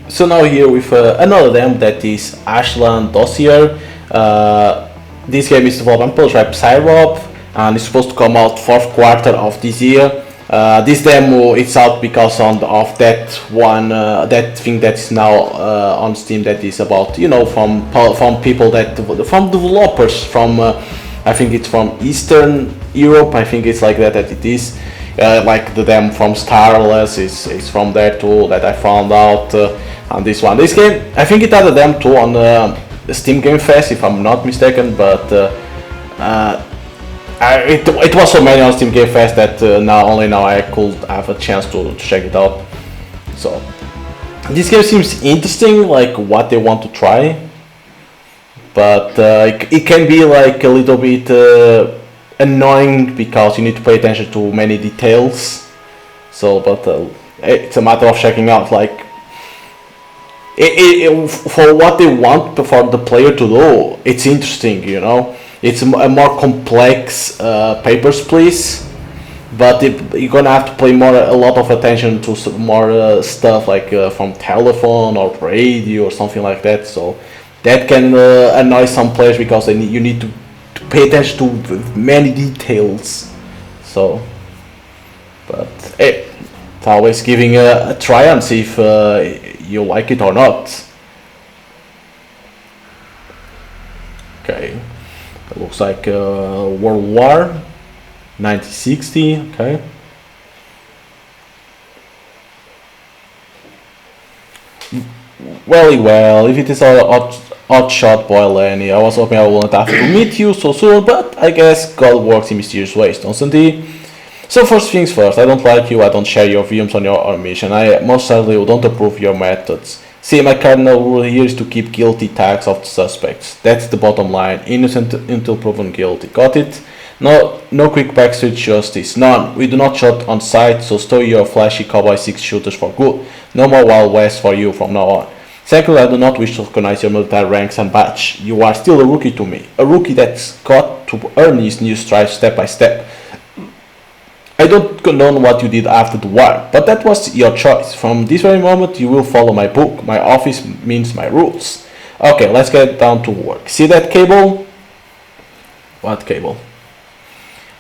So now here with another game that is Ashland Dossier. This game is developed by Prototype Syrup and it's supposed to come out fourth quarter of this year. This demo it's out because of that one that thing that is now on Steam that is about from people that from developers from I think it's from Eastern Europe. I think it's like that it is. Like the demo from Starless is from there too that I found out on this one. This game, I think it had a demo too on the Steam Game Fest if I'm not mistaken, but it was so many on Steam Game Fest that now I could have a chance to check it out. So this game seems interesting, like what they want to try, but it can be like a little bit annoying because you need to pay attention to many details. So, but it's a matter of checking out. Like, for what they want for the player to do, it's interesting. It's a more complex Papers, Please, but you're gonna have to pay a lot of attention to some more stuff like from telephone or radio or something like that. So that can annoy some players because you need to pay attention to many details. So, but hey, it's always giving a try and see if you like it or not. Okay, it looks like World War 1960. Okay. Well, if it is a odd shot boy Lenny, I was hoping I wouldn't have to meet you so soon, but I guess God works in mysterious ways, doesn't he? So first things first, I don't like you, I don't share your views on your mission, I most certainly don't approve your methods. See, my cardinal rule here is to keep guilty tags of the suspects. That's the bottom line, innocent until proven guilty. Got it? No quick backstreet justice, none. We do not shoot on sight, so stow your flashy cowboy 6 shooters for good. No more Wild West for you from now on. Secondly, I do not wish to recognize your military ranks and badge. You are still a rookie to me. A rookie that's got to earn his new stripes step by step. I don't condone what you did after the war, but that was your choice. From this very moment, you will follow my book. My office means my rules. Okay, let's get down to work. See that cable? What cable?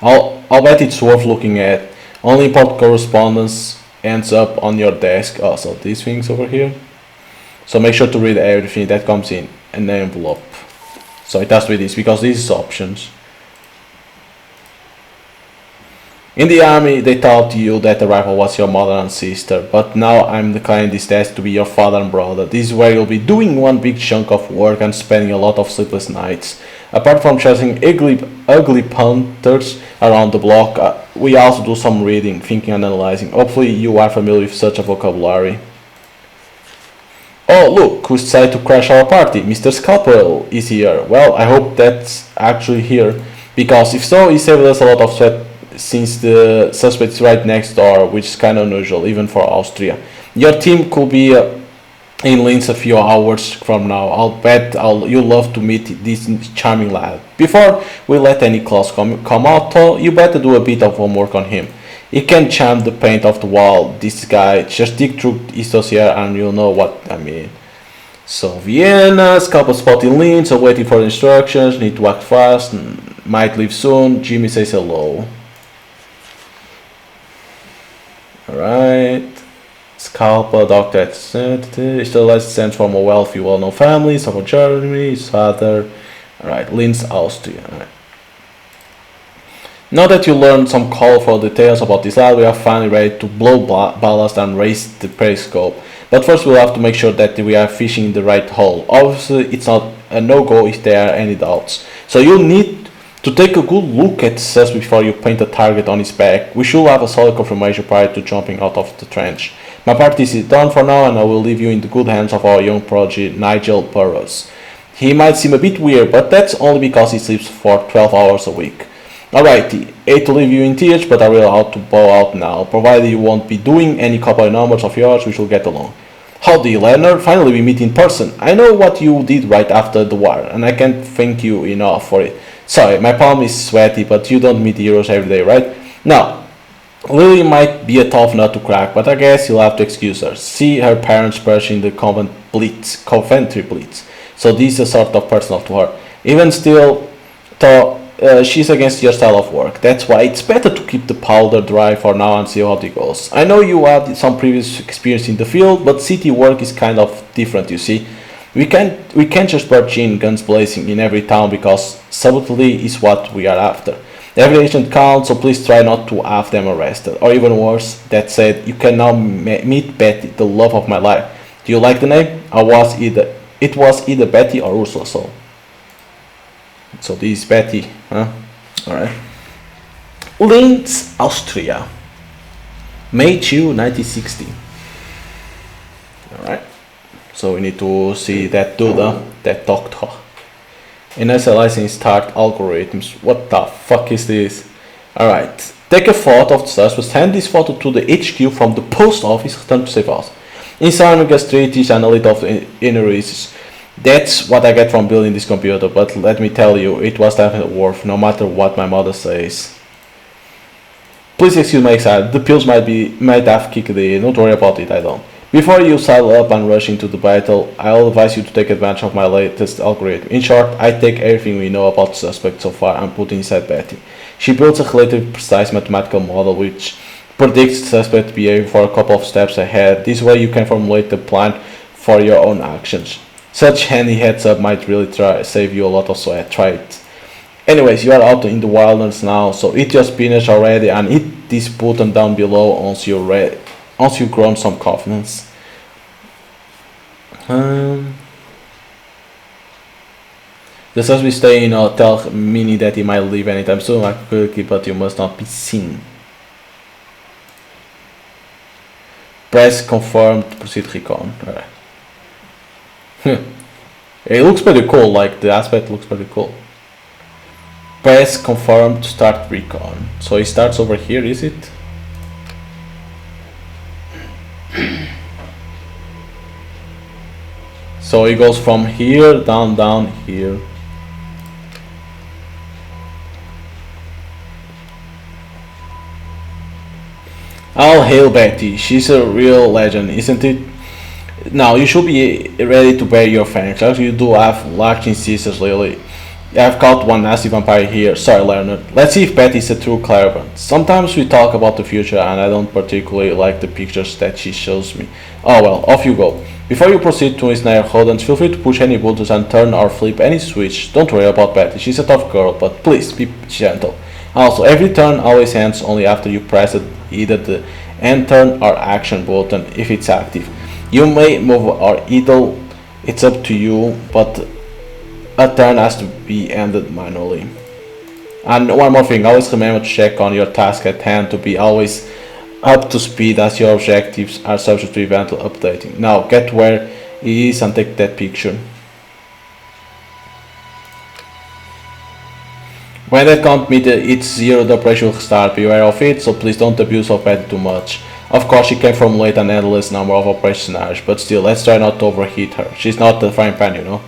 I'll bet it's worth looking at. Only important correspondence ends up on your desk. Oh, so these things over here. So make sure to read everything that comes in an envelope. So it has to be this because this is options. In the army, they taught you that the rifle was your mother and sister, but now I'm declaring this test to be your father and brother. This is where you'll be doing one big chunk of work and spending a lot of sleepless nights. Apart from chasing ugly punters around the block, we also do some reading, thinking and analyzing. Hopefully you are familiar with such a vocabulary. Oh, look, who's decided to crash our party? Mr. Scalpel is here. Well, I hope that's actually here, because if so, he saved us a lot of sweat since the suspect is right next door, which is kind of unusual, even for Austria. Your team could be in Linz a few hours from now. I'll bet you'll love to meet this charming lad. Before we let any claws come out, though, you better do a bit of homework on him. He can charm the paint off the wall. This guy, just dig through his dossier and you'll know what I mean. So Vienna, scalp a spot in Linz, so waiting for instructions, need to act fast, might leave soon. Jimmy says hello. Alright. Scalper, doctor, still sent from a wealthy, well-known family, so from Germany, his father. Alright, Linz, Austria. Alright. Now that you learned some colorful details about this lad, we are finally ready to blow ballast and raise the periscope. But first we'll have to make sure that we are fishing in the right hole. Obviously it's not a no-go if there are any doubts. So you'll need to take a good look at the suspect before you paint a target on his back. We should have a solid confirmation prior to jumping out of the trench. My part is done for now and I will leave you in the good hands of our young prodigy, Nigel Burroughs. He might seem a bit weird, but that's only because he sleeps for 12 hours a week. Alrighty, hate to leave you in tears, but I will have to bow out now. Provided you won't be doing any cowboy numbers of yours, we shall get along. Howdy, Leonard. Finally we meet in person. I know what you did right after the war, and I can't thank you enough for it. Sorry, my palm is sweaty, but you don't meet heroes every day, right? Now, Lily might be a tough nut to crack, but I guess you'll have to excuse her. See her parents pursuing the Coventry Blitz, so this is sort of personal to her. Even still, though, she's against your style of work. That's why it's better to keep the powder dry for now and see how it goes. I know you had some previous experience in the field, but city work is kind of different, you see. We can't just barge in guns blazing in every town because subtlety is what we are after. Every agent counts, so please try not to have them arrested. Or even worse, that said, you can now meet Betty, the love of my life. Do you like the name? It was either Betty or Ursula, so this is Betty, huh? Alright. Linz, Austria. May 2, 1960. Alright. So we need to see that dude, that doctor. Initializing start algorithms. What the fuck is this? Alright. Take a photo of the suspect, send this photo to the HQ from the post office, return to safe house. Inside gastritis and a little of injuries. That's what I get from building this computer, but let me tell you, it was definitely worth, no matter what my mother says. Please excuse my excitement, the pills might have kicked in, don't worry about it, I don't. Before you saddle up and rush into the battle, I'll advise you to take advantage of my latest algorithm. In short, I take everything we know about the suspect so far and put it inside Betty. She builds a relatively precise mathematical model which predicts the suspect behavior for a couple of steps ahead. This way you can formulate the plan for your own actions. Such handy heads up might really save you a lot of sweat. Try it. Anyways, you are out in the wilderness now, so eat your spinach already and hit this button down below once you've grown some confidence. The suspect stay in a hotel, meaning that he might leave anytime soon, like quickly, but you must not be seen. Press confirm to proceed recon. Alright. It looks pretty cool, like the aspect looks pretty cool. Press confirm to start recon. So he starts over here, is it? So he goes from here down here. All hail Betty, she's a real legend, isn't it? Now you should be ready to bury your fangs. You do have large incisors, Lily. I've caught one nasty vampire here. Sorry, Leonard. Let's see if Betty is a true clairvoyant. Sometimes we talk about the future and I don't particularly like the pictures that she shows me. Oh well, off you go. Before you proceed to ensnare rodents, feel free to push any buttons and turn or flip any switch. Don't worry about Betty, she's a tough girl, but please be gentle. Also, every turn always ends only after you press either the end turn or action button if it's active. You may move or idle, it's up to you, but a turn has to be ended manually. And one more thing, always remember to check on your task at hand to be always up to speed as your objectives are subject to eventual updating. Now get where he is and take that picture. When that count meter hits 0, the operation will start. Be aware of it, so please don't abuse of Betty too much. Of course, she can formulate an endless number of operation scenarios, but still, let's try not to overheat her. She's not the frying pan, you know.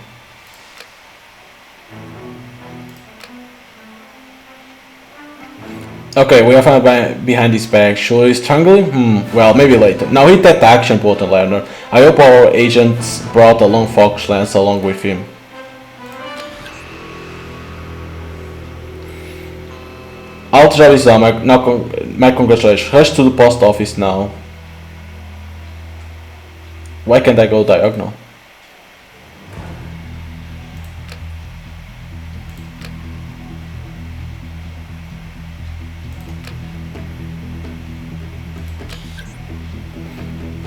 Okay, we are found behind this bag. Should we strangle him? Well, maybe later. Now hit that action button, Leonard. I hope our agents brought a long focus lens along with him. Our job is done. My congratulations. Rush to the post office now. Why can't I go diagonal?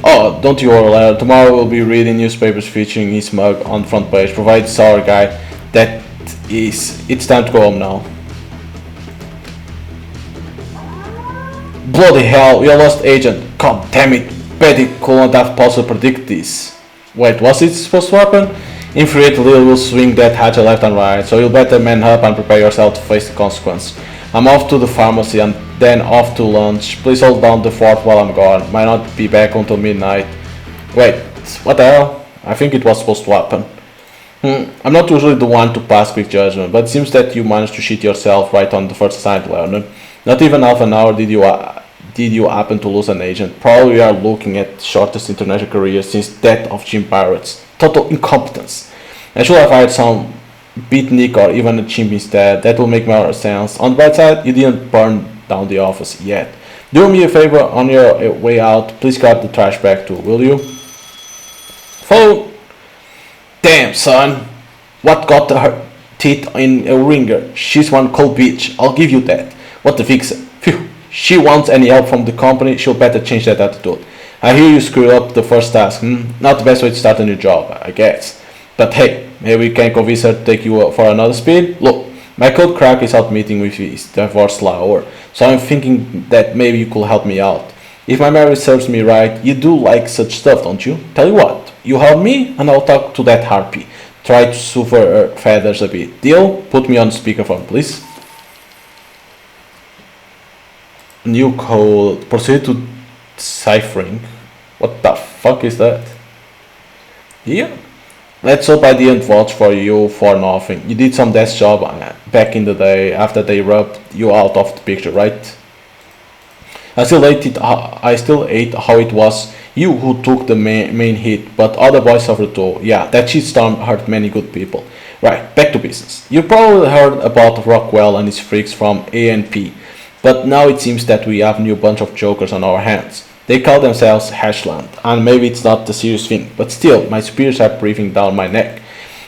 Oh, don't you worry, Leonard. Tomorrow we'll be reading newspapers featuring his mug on the front page. Provides our guy. That is, it's time to go home now. Bloody hell, we lost agent. God damn it. Betty couldn't have possibly predicted this. Wait, was it supposed to happen? Infuriated Lil will swing that hatchet left and right, so you'll better man up and prepare yourself to face the consequence. I'm off to the pharmacy and then off to lunch. Please hold down the fort while I'm gone. Might not be back until midnight. Wait, what the hell? I think it was supposed to happen. I'm not usually the one to pass quick judgment, but it seems that you managed to shit yourself right on the first assignment, Leonard. Not even half an hour did did you happen to lose an agent? Probably you are looking at shortest international career since death of Jim Pirates. Total incompetence. I should have hired some beatnik or even a chimp instead. That will make more sense. On the bright side, you didn't burn down the office yet. Do me a favor on your way out. Please grab the trash bag too, will you? Phone. Damn, son. What got her teeth in a ringer? She's one cold bitch. I'll give you that. What the fix? Phew. She wants any help from the company. She'll better change that attitude. I hear you screwed up the first task. Not the best way to start a new job, I guess. But hey, maybe we can convince her to take you for another spin. Look, my code crack is out meeting with his divorce lawyer, so I'm thinking that maybe you could help me out. If my memory serves me right, you do like such stuff, don't you? Tell you what, you help me and I'll talk to that harpy. Try to soothe her feathers a bit. Deal? Put me on speakerphone, please. New code. Proceed to deciphering. What the fuck is that? Yeah. Let's hope I didn't vouch for you for nothing. You did some desk job back in the day after they rubbed you out of the picture, right? I still hate how it was you who took the main hit, but other boys suffered too. Yeah, that shitstorm hurt many good people. Right, back to business. You probably heard about Rockwell and his freaks from A&P, but now it seems that we have a new bunch of jokers on our hands. They call themselves Ashland, and maybe it's not the serious thing, but still, my spears are breathing down my neck.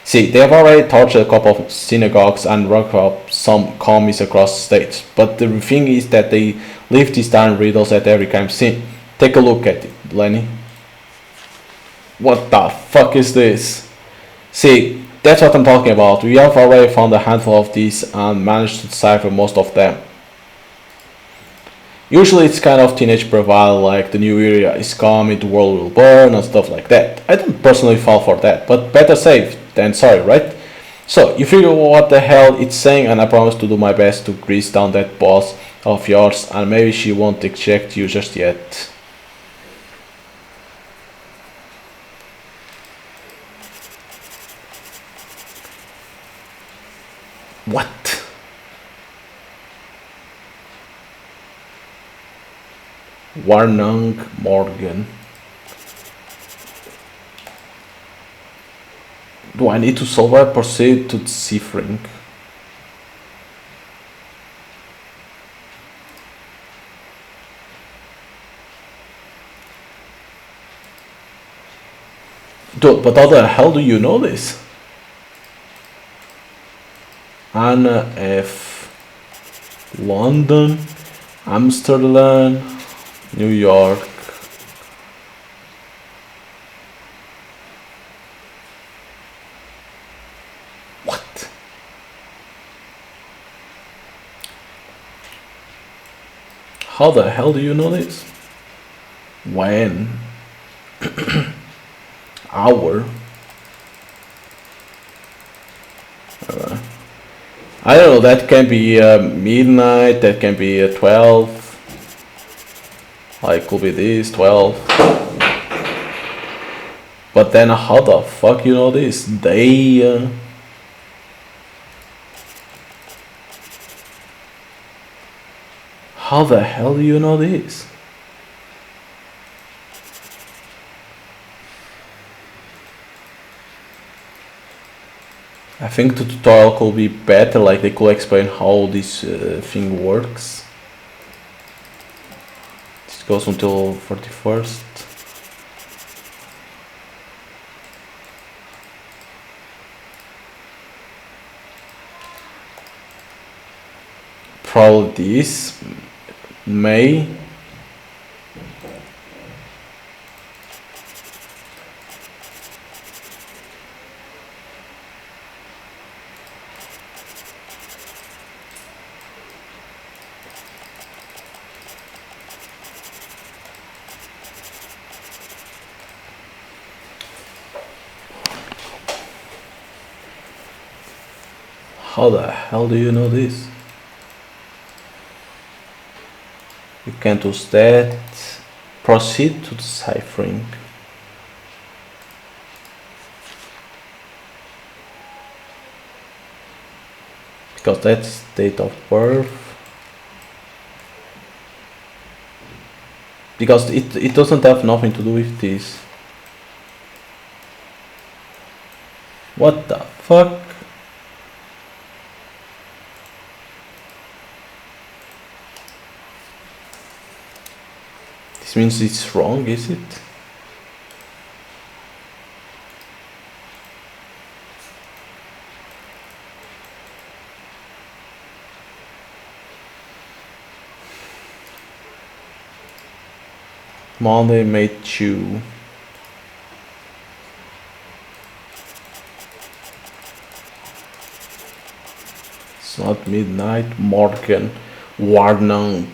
See, they have already tortured a couple of synagogues and rocked up some commies across the states, but the thing is that they leave these darn riddles at every crime scene. Take a look at it, Lenny. What the fuck is this? See, that's what I'm talking about. We have already found a handful of these and managed to decipher most of them. Usually it's kind of teenage bravado like the new era is coming, the world will burn and stuff like that. I don't personally fall for that, but better safe than sorry, right? So, you figure what the hell it's saying and I promise to do my best to grease down that boss of yours and maybe she won't eject you just yet. What? Warnung Morgan. Do I need to solve it? Proceed to deciphering. Dude, but how the hell do you know this? Anna F. London, Amsterdam, New York. What? How the hell do you know this? When? Hour? I don't know, that can be midnight, that can be 12. Like, could be this, 12. But then how the fuck you know this? They... How the hell do you know this? I think the tutorial could be better, like they could explain how this thing works. This goes until 31st. Probably this May. How the hell do you know this? You can't use that. Proceed to deciphering. Because that's date of birth. because it doesn't have nothing to do with this. What the fuck? This means it's wrong, is it? Monday made you. It's not midnight. Morgan Warnung.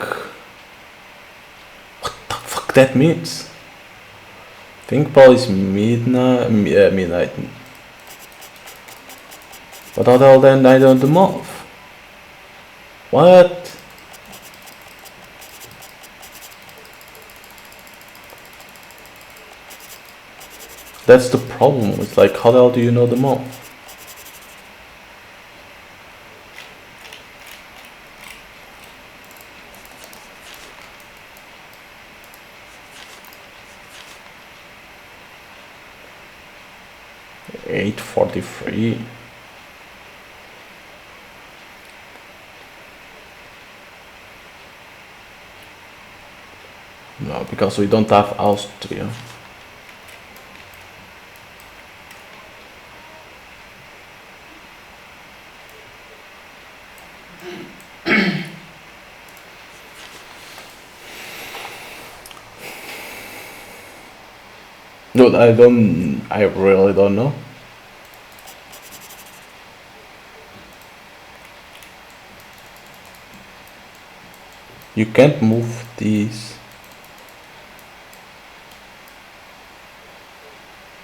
What the fuck that means? I think probably is midnight. But other than night of the month. What? That's the problem. It's like, how the hell do you know the month? $8.43. No, because we don't have Austria. Dude, I really don't know. You can't move these.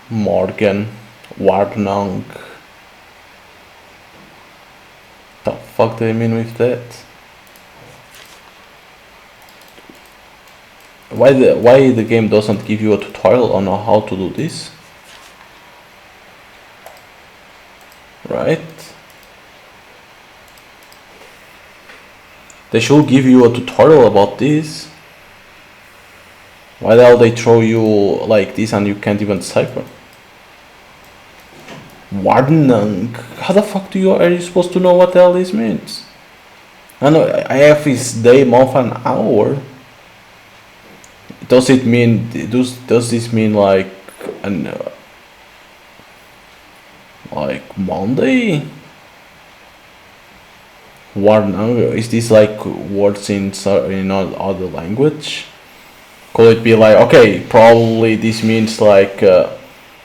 Morgan Warnung. The fuck do they mean with that? Why the game doesn't give you a tutorial on how to do this? Right? They should give you a tutorial about this. Why the hell they throw you like this and you can't even cipher? Warnung. How the fuck are you supposed to know what the hell this means? I know I have this day, month and hour. Does it mean, does this mean like like Monday? Warnung, is this like words in other language? Could it be like, okay, probably this means like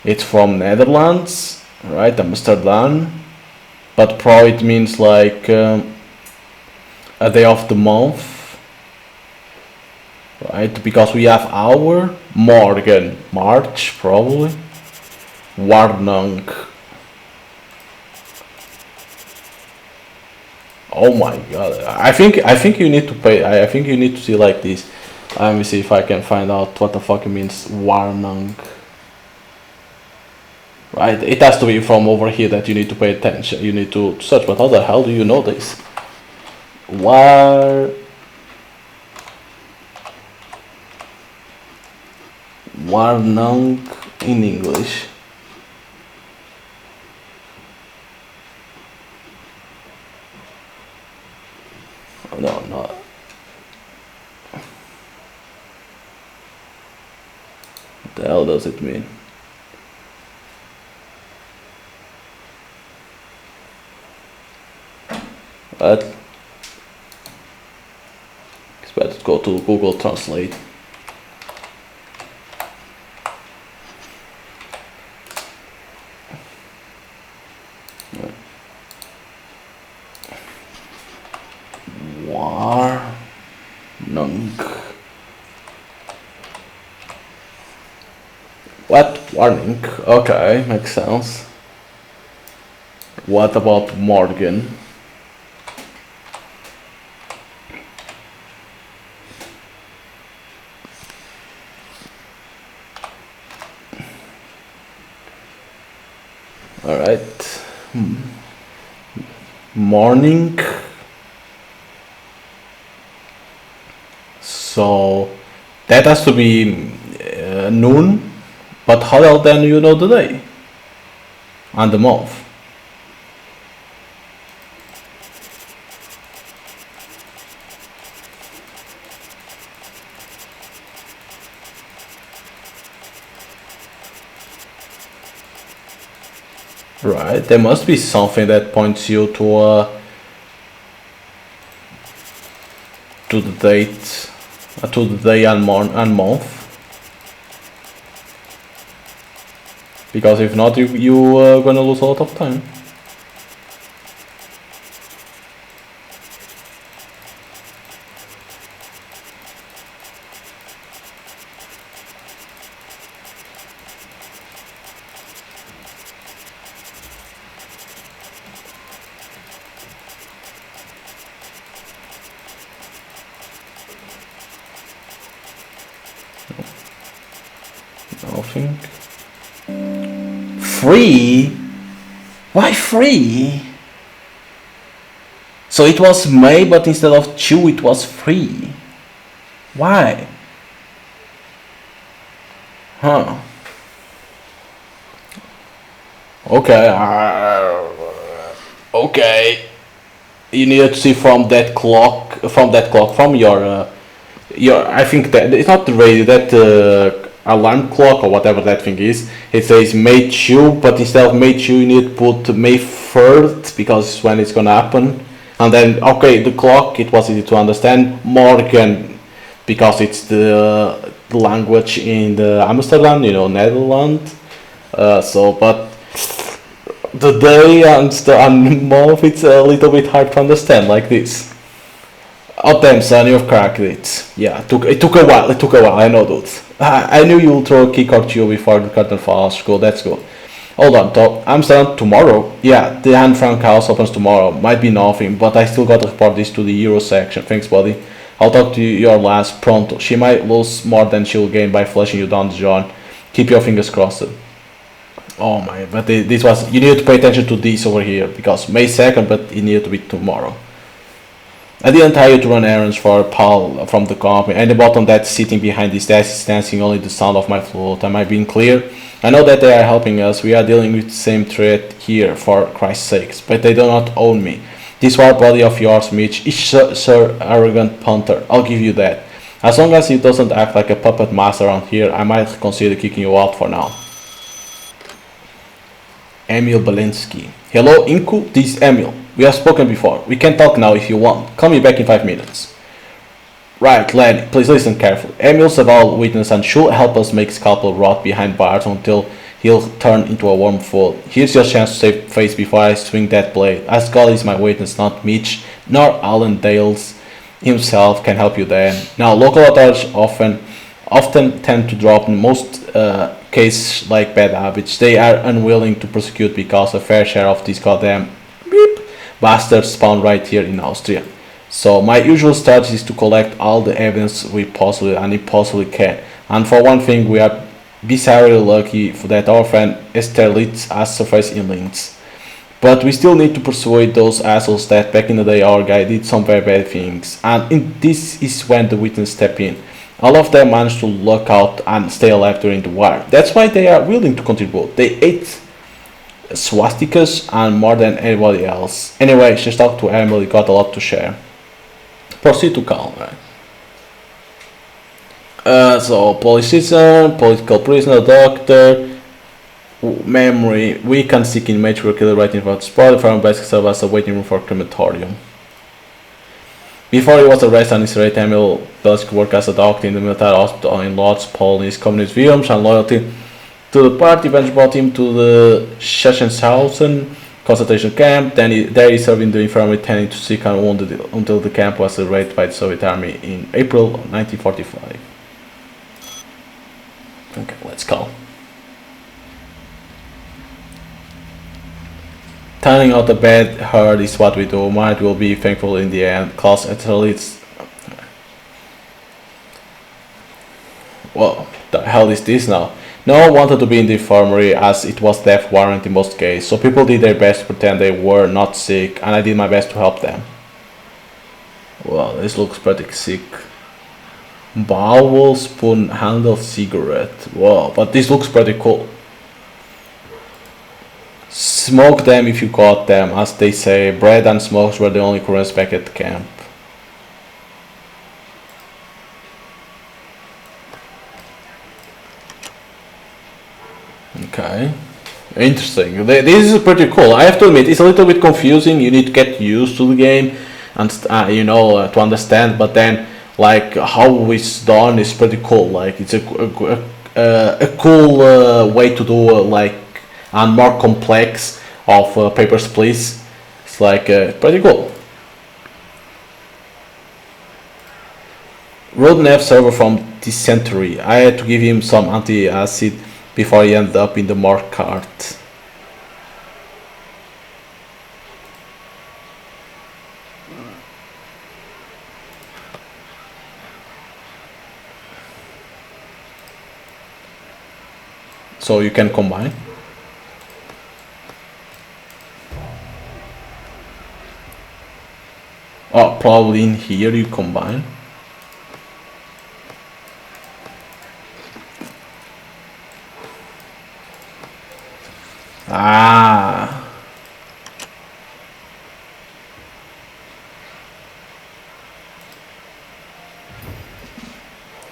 it's from Netherlands, right, Amsterdam, but probably it means like a day of the month. Right, because we have hour, Morgan, March, probably. Warnung. Oh my god! I think you need to pay. I think you need to see like this. Let me see if I can find out what the fuck it means. Warnung. Right, it has to be from over here that you need to pay attention. You need to search. But how the hell do you know this? Warnung in English. No, no. What the hell does it mean? But it's better to go to Google Translate. Warnung. What? Warning. Okay, makes sense. What about Morgan? Alright. Morning. So That has to be noon, but how else then you know the day and the month? Right, there must be something that points you to the date, to the day and month. Because if not, you are gonna lose a lot of time. Nothing. Free? Why free? So it was May, but instead of 2 it was 3. Why? Huh. Okay. Okay. You need to see from that clock, from your I think that it's not the radio, that alarm clock or whatever that thing is. It says May 2, but instead of May 2 you need to put May 3rd, because it's when it's gonna happen. And then, okay, the clock, it was easy to understand. Morgan, because it's the language in the Amsterdam, Netherlands. But the day and month, it's a little bit hard to understand like this. Oh damn, son, you've cracked it. Yeah, it took a while, I know that. I knew you'll throw a kick or two before the curtain falls. Cool, that's good. Hold on, top. Amsterdam tomorrow? Yeah, the Anne Frank house opens tomorrow. Might be nothing, but I still gotta report this to the Euro section. Thanks, buddy. I'll talk to your lass pronto. She might lose more than she'll gain by flushing you down the John. Keep your fingers crossed. Oh my, but this was, you need to pay attention to this over here, because May 2nd, but it needed to be tomorrow. I didn't hire you to run errands for Paul from the company, and the bottom that's sitting behind this desk is dancing only the sound of my flute. Am I being clear? I know that they are helping us, we are dealing with the same threat here, for Christ's sakes, but they do not own me. This wild body of yours, Mitch, is Sir Arrogant Punter, I'll give you that. As long as he doesn't act like a puppet master around here, I might consider kicking you out for now. Emil Belinsky. Hello, Inku, this is Emil. We have spoken before. We can talk now if you want. Call me back in 5 minutes. Right, Lenny, please listen carefully. Emil's a valuable witness and should help us make Scalpel rot behind bars until he'll turn into a worm fool. Here's your chance to save face before I swing that blade. As God is my witness, not Mitch, nor Alan Dales himself can help you there. Now, local authorities often tend to drop in most cases like bad habits. They are unwilling to prosecute because a fair share of these goddamn bastards spawn right here in Austria. So my usual strategy is to collect all the evidence we possibly can. And for one thing, we are bizarrely lucky that our friend Esterlitz has surfaced in Linz. But we still need to persuade those assholes that back in the day our guy did some very bad things. And this is when the witness step in. All of them managed to luck out and stay alive during the war. That's why they are willing to contribute. They ate swastikas and more than anybody else. Anyway, just talked to Emily, got a lot to share. Proceed to calm, right? So, politician, political prisoner, doctor, memory, weak and sick in mature killer right in front of the spot, from basic service, a waiting room for crematorium. Before he was arrested and incarcerated, Emil Belsky worked as a doctor in the military hospital in Lodz, Poland. His communist views and loyalty to the party eventually brought him to the Sachsenhausen concentration camp. Then there he served in the infirmary, tending to sick and wounded until the camp was raided by the Soviet army in April 1945. Okay, let's go. Turning out a bad herd is what we do. Might will be thankful in the end. Klaus Etzerlitz. What the hell is this now? No one wanted to be in the infirmary as it was death warrant in most cases, so people did their best to pretend they were not sick, and I did my best to help them. Well, this looks pretty sick. Bowel spoon handle cigarette. Wow, but this looks pretty cool. Smoke them if you got them, as they say. Bread and smokes were the only currency back at camp. Okay, interesting. This is pretty cool. I have to admit, it's a little bit confusing. You need to get used to the game and to understand. But then, like how it's done is pretty cool. Like it's a cool way to do like and more complex of Papers, Please. It's like pretty cool. Rodnev server from Dysentery. I had to give him some anti-acid before he ended up in the mark cart. So you can combine. Oh, probably in here you combine. Ah.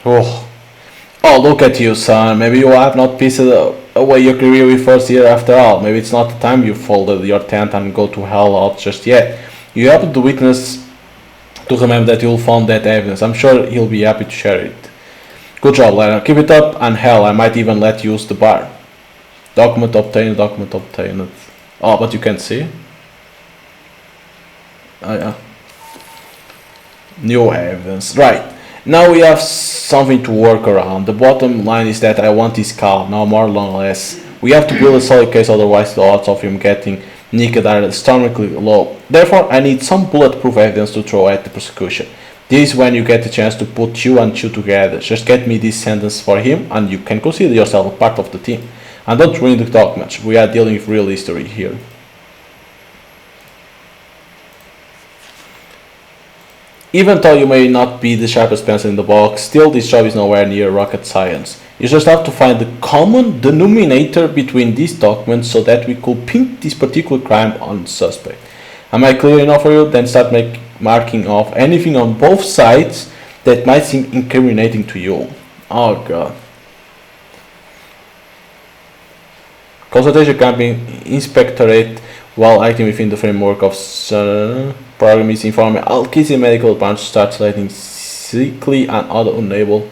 Oh. Oh, look at you, son. Maybe you have not pieced away your career with first year after all. Maybe it's not the time you folded your tent and go to hell out just yet. You helped the witness to remember that you'll find that evidence. I'm sure he'll be happy to share it. Good job, Lena. Keep it up, and hell, I might even let you use the bar. Document obtained, document obtained. Oh, but you can't see. Oh, yeah. New evidence. Right. Now we have something to work around. The bottom line is that I want his car, no more, no less. We have to build a solid case, otherwise the odds of him getting nicked are astronomically low. Therefore, I need some bulletproof evidence to throw at the prosecution. This is when you get the chance to put you and you together. Just get me this sentence for him and you can consider yourself a part of the team. And don't ruin the documents. We are dealing with real history here. Even though you may not be the sharpest pencil in the box, still this job is nowhere near rocket science. You just have to find the common denominator between these documents so that we could pin this particular crime on the suspect. Am I clear enough for you? Then start marking off anything on both sides that might seem incriminating to you. Oh god. Consultation camping inspectorate while acting within the framework of program is informing all kids in medical branch start selecting sickly and other unable.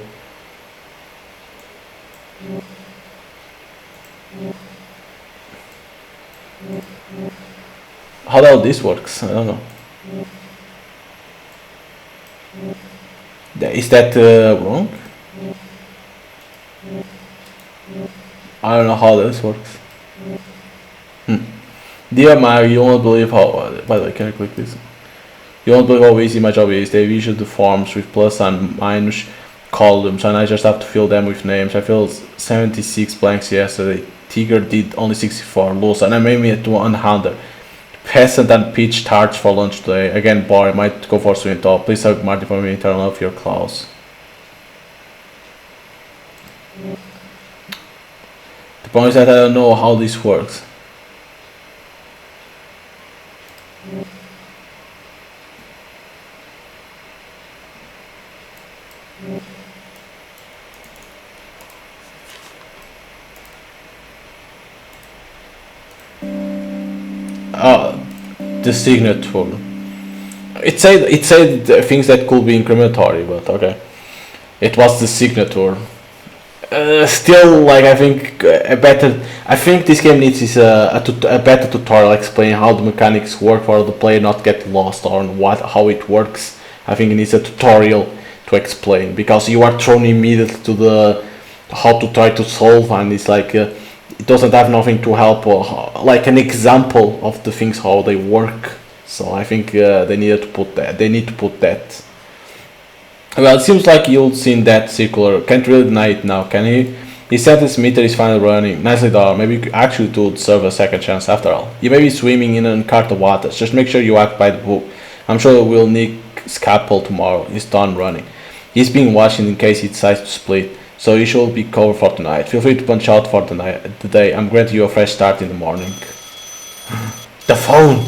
How the hell this works? I don't know. Is that wrong? I don't know how this works. Dear Mario, you won't believe how. By the way, can I click this? You won't believe how easy my job is. They issue the forms with plus and minus columns, and I just have to fill them with names. I filled 76 blanks yesterday. Tiger did only 64. Loose, and I made me at 100. Peasant and peach tarts for lunch today. Again, boy, I might go for swing top. Please help Marty for me. Turn off your claws. The point is that I don't know how this works. The signature. It said things that could be incriminatory, but okay. It was the signature. Still, like I think I think this game needs a better tutorial explaining how the mechanics work for the player not get lost or how it works. I think it needs a tutorial to explain, because you are thrown immediately to the how to try to solve, and it's like it doesn't have nothing to help like an example of the things how they work. So I think they need to put that. Well, it seems like you've seen that circular. Can't really deny it now, can he? He said his meter is finally running. Nicely done. Maybe you actually do deserve a second chance after all. You may be swimming in an cart of waters. Just make sure you act by the book. I'm sure we'll need scalpel tomorrow. He's done running. He's being watched in case he decides to split, so you should be covered for tonight. Feel free to punch out for the day. I'm granting you a fresh start in the morning. The phone!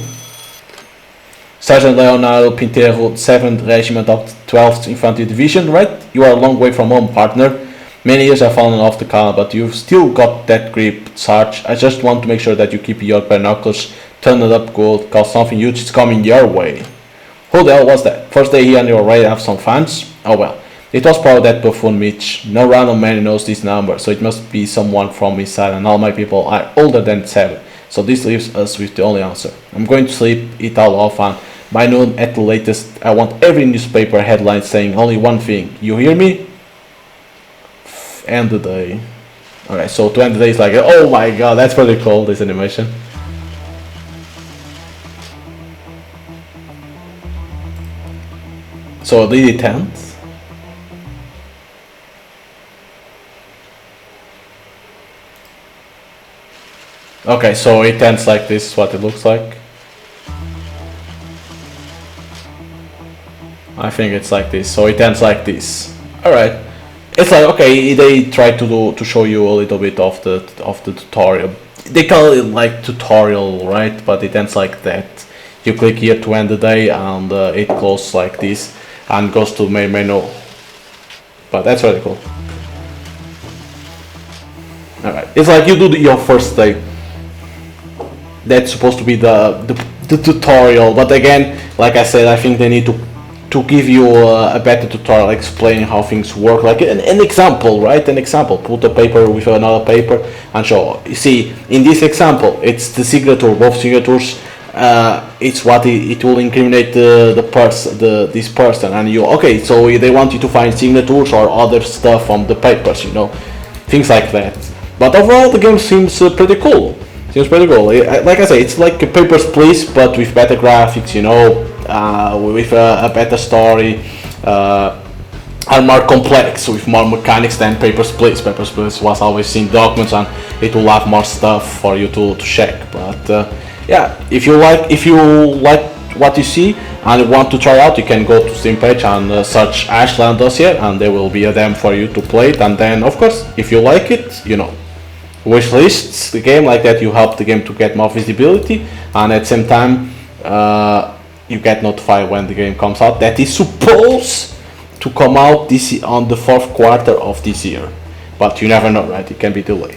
Sergeant Leonardo Pinteiro, 7th Regiment of the 12th Infantry Division, right? You are a long way from home, partner. Many years have fallen off the column, but you've still got that grip, Sarge. I just want to make sure that you keep your binoculars turned up good, cause something huge is coming your way. Who the hell was that? First day here on your radar have some fans? Oh well. It was probably that buffoon Mitch. No random man knows this number, so it must be someone from inside, and all my people are older than 7. So this leaves us with the only answer. I'm going to sleep it all off, and by noon at the latest, I want every newspaper headline saying only one thing. You hear me? End the day. Alright, so to end the day is like, oh my god, that's pretty cool, this animation. So did it end? Okay, so it ends like this, is what it looks like. I think it's like this, so it ends like this. Alright. It's like, okay, they try to show you a little bit of the tutorial. They call it like tutorial, right? But it ends like that. You click here to end the day, and it closes like this and goes to main menu. But that's really cool. Alright, it's like you do your first day. That's supposed to be the tutorial, but again, like I said, I think they need to give you a better tutorial explaining how things work, like an example, right? An example. Put a paper with another paper and show. You see, in this example, it's the signature, both signatures. It's what it will incriminate this person, and you okay. So they want you to find signatures or other stuff on the papers, you know, things like that. But overall, the game seems pretty cool. Like I say, it's like a Papers, Please, but with better graphics, you know, with a better story, are more complex, with more mechanics than Papers, Please. Papers, Please was always in documents, and it will have more stuff for you to check. But yeah, if you like what you see and want to try out, you can go to Steam page and search Ashland Dossier, and there will be a demo for you to play it. And then, of course, if you like it, you know, wish lists the game. Like that you help the game to get more visibility, and at the same time you get notified when the game comes out. That is supposed to come out on the 4th quarter of this year, but you never know, right? It can be delayed.